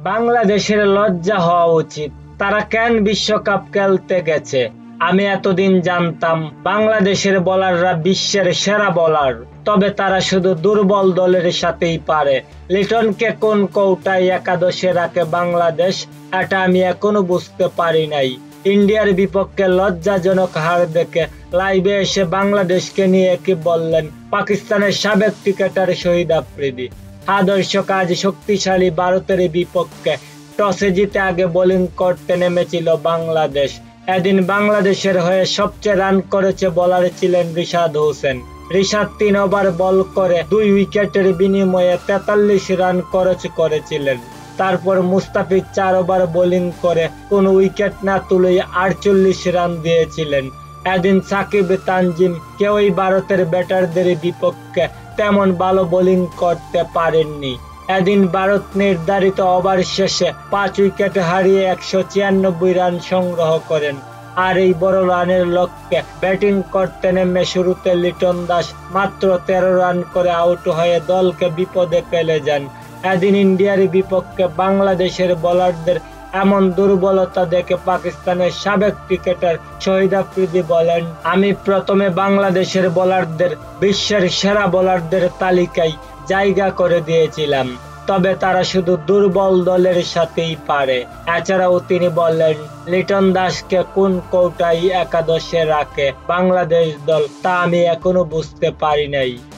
বাংলাদেশের লজ্জা হওয়া উচিত। তারা কেন বিশ্বকাপ খেলতে গেছে? আমি এতদিন জানতাম বাংলাদেশের বোলাররা বিশ্বের সেরা বোলার, তবে তারা শুধু দুর্বল দলের সাথেই পারে। লিটনকে কোন কৌটায় একাদশে রাখে বাংলাদেশ, এটা আমি এখনো বুঝতে পারি নাই। ইন্ডিয়ার বিপক্ষে লজ্জাজনক হার দেখে লাইভে এসে বাংলাদেশকে নিয়ে কি বললেন পাকিস্তানের সাবেক ক্রিকেটার শহীদ আফ্রিদি। দর্শক, আজ শক্তিশালী ভারতের বিপক্ষে টসে জিতে আগে বোলিং করতে নেমেছিল বাংলাদেশ। এদিন বাংলাদেশের হয়ে সবচেয়ে রান করেছে বোলার ছিলেন রিশাদ হোসেন। রিশাদ 3 ওভার বল করে 2 উইকেটের বিনিময়ে 43 রান করেছিলেন। তারপর মুস্তাফিজ 4 ওভার বোলিং করে কোনো উইকেট না তুলে 48 রান দিয়েছিলেন। এদিন সাকিব, তানজিম কেউই ভারতের ব্যাটারদের বিপক্ষে তেমন ভালো বোলিং করতে পারেননি। এদিন ভারত নির্ধারিত ওভার শেষে 5 উইকেট হারিয়ে 196 রান সংগ্রহ করেন। আর এই বড় রানের লক্ষ্যে ব্যাটিং করতে নেমে শুরুতে লিটন দাস মাত্র 13 রান করে আউট হয়ে দলকে বিপদে ফেলে যান। এদিন ইন্ডিয়ার বিপক্ষে বাংলাদেশের বোলারদের এমন দুর্বলতা দেখে পাকিস্তানের সাবেক ক্রিকেটার শহীদ আফ্রিদি বলেন, আমি প্রথমে বাংলাদেশের বোলারদের বিশ্বের সেরা বোলারদের তালিকায় জায়গা করে দিয়েছিলাম, তবে তারা শুধু দুর্বল দলের সাথেই পারে। এছাড়াও তিনি বলেন, লিটন দাসকে কোন কৌটায় একাদশে রাখে বাংলাদেশ দল তা আমি এখনো বুঝতে পারি নাই।